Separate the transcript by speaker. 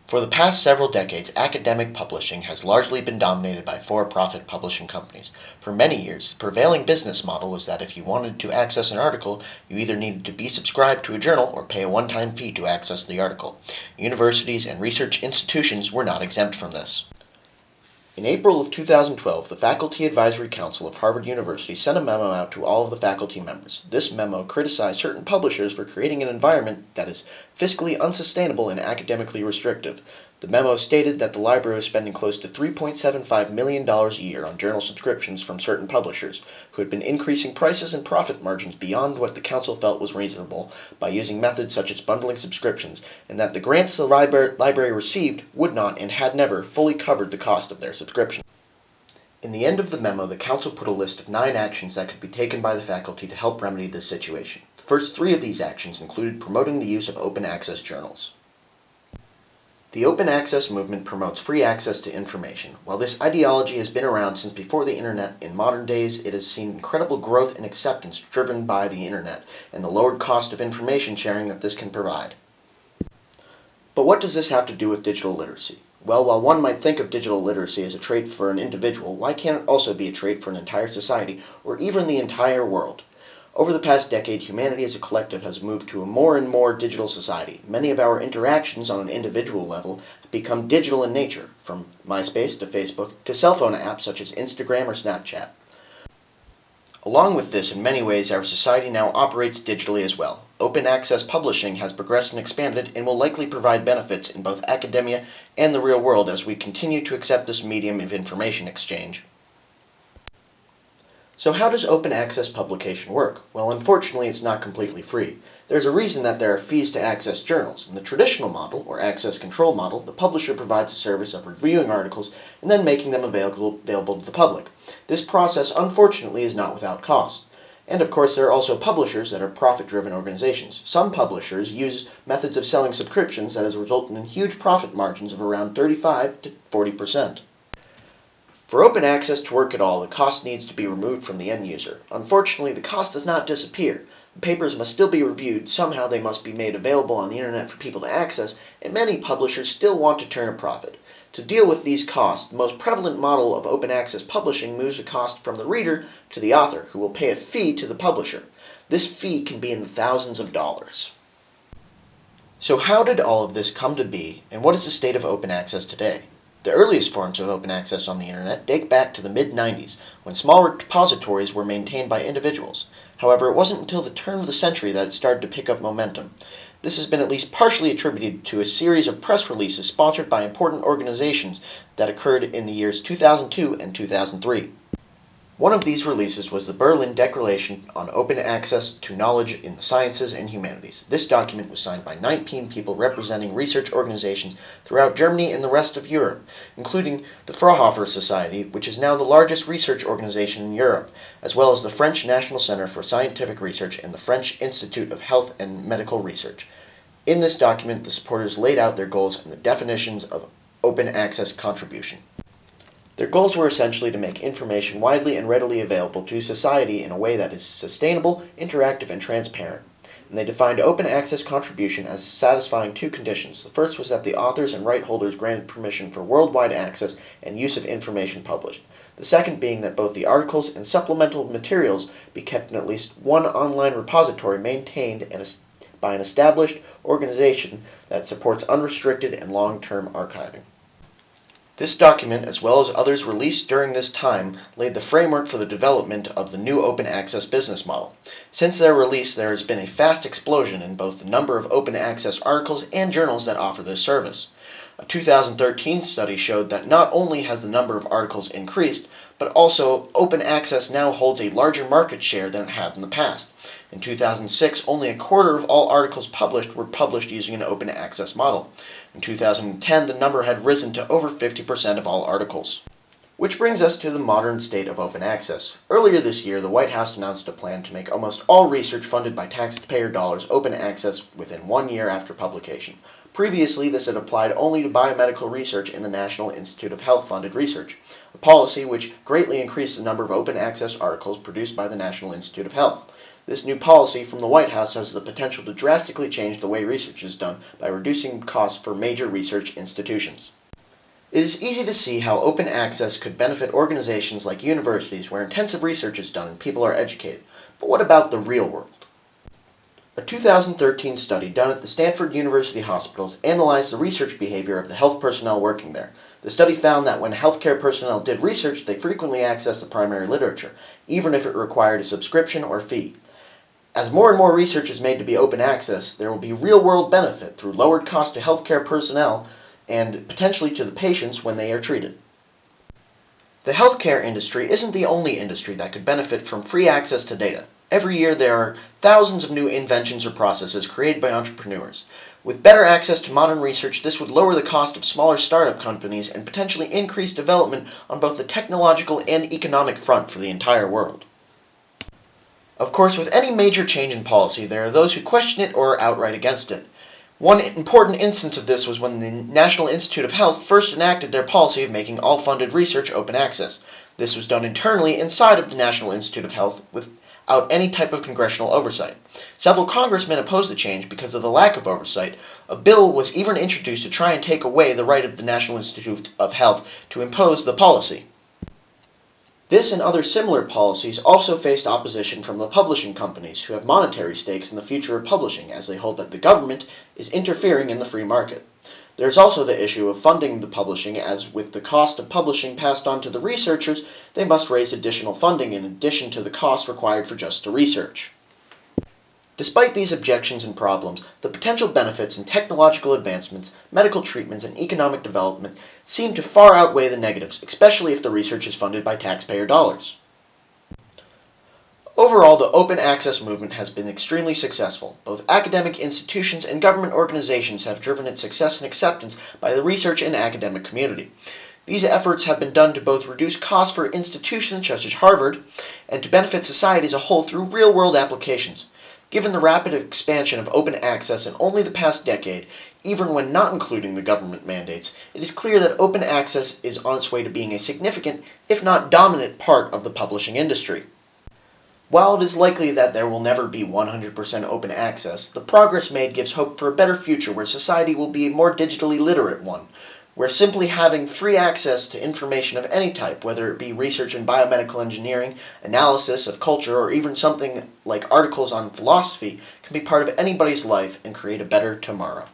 Speaker 1: For the past several decades, academic publishing has largely been dominated by for-profit publishing companies. For many years, the prevailing business model was that if you wanted to access an article, you either needed to be subscribed to a journal or pay a one-time fee to access the article. Universities and research institutions were not exempt from this. In April of 2012, the Faculty Advisory Council of Harvard University sent a memo out to all of the faculty members. This memo criticized certain publishers for creating an environment that is fiscally unsustainable and academically restrictive. The memo stated that the library was spending close to $3.75 million a year on journal subscriptions from certain publishers, who had been increasing prices and profit margins beyond what the council felt was reasonable by using methods such as bundling subscriptions, and that the grants the library received would not and had never fully covered the cost of their subscription. In the end of the memo, the council put a list of 9 actions that could be taken by the faculty to help remedy this situation. The first 3 of these actions included promoting the use of open access journals. The open access movement promotes free access to information. While this ideology has been around since before the internet, in modern days it has seen incredible growth and acceptance driven by the internet and the lowered cost of information sharing that this can provide. But what does this have to do with digital literacy? Well, while one might think of digital literacy as a trait for an individual, why can't it also be a trait for an entire society or even the entire world? Over the past decade, humanity as a collective has moved to a more and more digital society. Many of our interactions on an individual level have become digital in nature, from MySpace to Facebook to cell phone apps such as Instagram or Snapchat. Along with this, in many ways, our society now operates digitally as well. Open access publishing has progressed and expanded and will likely provide benefits in both academia and the real world as we continue to accept this medium of information exchange. So how does open access publication work? Well, unfortunately, it's not completely free. There's a reason that there are fees to access journals. In the traditional model, or access control model, the publisher provides a service of reviewing articles and then making them available to the public. This process, unfortunately, is not without cost. And of course, there are also publishers that are profit-driven organizations. Some publishers use methods of selling subscriptions that has resulted in huge profit margins of around 35 to 40%. For open access to work at all, the cost needs to be removed from the end user. Unfortunately, the cost does not disappear. The papers must still be reviewed, somehow they must be made available on the internet for people to access, and many publishers still want to turn a profit. To deal with these costs, the most prevalent model of open access publishing moves the cost from the reader to the author, who will pay a fee to the publisher. This fee can be in the thousands of dollars. So how did all of this come to be, and what is the state of open access today? The earliest forms of open access on the internet date back to the mid-90s, when small repositories were maintained by individuals. However, it wasn't until the turn of the century that it started to pick up momentum. This has been at least partially attributed to a series of press releases sponsored by important organizations that occurred in the years 2002 and 2003. One of these releases was the Berlin Declaration on Open Access to Knowledge in the Sciences and Humanities. This document was signed by 19 people representing research organizations throughout Germany and the rest of Europe, including the Fraunhofer Society, which is now the largest research organization in Europe, as well as the French National Center for Scientific Research and the French Institute of Health and Medical Research. In this document, the supporters laid out their goals and the definitions of open access contribution. Their goals were essentially to make information widely and readily available to society in a way that is sustainable, interactive, and transparent. And they defined open access contribution as satisfying 2 conditions. The first was that the authors and right holders granted permission for worldwide access and use of information published. The second being that both the articles and supplemental materials be kept in at least one online repository maintained by an established organization that supports unrestricted and long-term archiving. This document, as well as others released during this time, laid the framework for the development of the new open access business model. Since their release, there has been a fast explosion in both the number of open access articles and journals that offer this service. A 2013 study showed that not only has the number of articles increased, but also open access now holds a larger market share than it had in the past. In 2006, only a quarter of all articles published were published using an open access model. In 2010, the number had risen to over 50% of all articles. Which brings us to the modern state of open access. Earlier this year, the White House announced a plan to make almost all research funded by taxpayer dollars open access within 1 year after publication. Previously, this had applied only to biomedical research in the National Institute of Health funded research, a policy which greatly increased the number of open access articles produced by the National Institute of Health. This new policy from the White House has the potential to drastically change the way research is done by reducing costs for major research institutions. It is easy to see how open access could benefit organizations like universities where intensive research is done and people are educated. But what about the real world? A 2013 study done at the Stanford University Hospitals analyzed the research behavior of the health personnel working there. The study found that when healthcare personnel did research, they frequently accessed the primary literature, even if it required a subscription or fee. As more and more research is made to be open access, there will be real-world benefit through lowered cost to healthcare personnel and potentially to the patients when they are treated. The healthcare industry isn't the only industry that could benefit from free access to data. Every year there are thousands of new inventions or processes created by entrepreneurs. With better access to modern research, this would lower the cost of smaller startup companies and potentially increase development on both the technological and economic front for the entire world. Of course, with any major change in policy, there are those who question it or are outright against it. One important instance of this was when the National Institute of Health first enacted their policy of making all funded research open access. This was done internally inside of the National Institute of Health without any type of congressional oversight. Several congressmen opposed the change because of the lack of oversight. A bill was even introduced to try and take away the right of the National Institute of Health to impose the policy. This and other similar policies also faced opposition from the publishing companies, who have monetary stakes in the future of publishing, as they hold that the government is interfering in the free market. There is also the issue of funding the publishing, as with the cost of publishing passed on to the researchers, they must raise additional funding in addition to the cost required for just the research. Despite these objections and problems, the potential benefits in technological advancements, medical treatments, and economic development seem to far outweigh the negatives, especially if the research is funded by taxpayer dollars. Overall, the open access movement has been extremely successful. Both academic institutions and government organizations have driven its success and acceptance by the research and academic community. These efforts have been done to both reduce costs for institutions such as Harvard and to benefit society as a whole through real-world applications. Given the rapid expansion of open access in only the past decade, even when not including the government mandates, it is clear that open access is on its way to being a significant, if not dominant, part of the publishing industry. While it is likely that there will never be 100% open access, the progress made gives hope for a better future where society will be a more digitally literate one, where simply having free access to information of any type, whether it be research in biomedical engineering, analysis of culture, or even something like articles on philosophy, can be part of anybody's life and create a better tomorrow.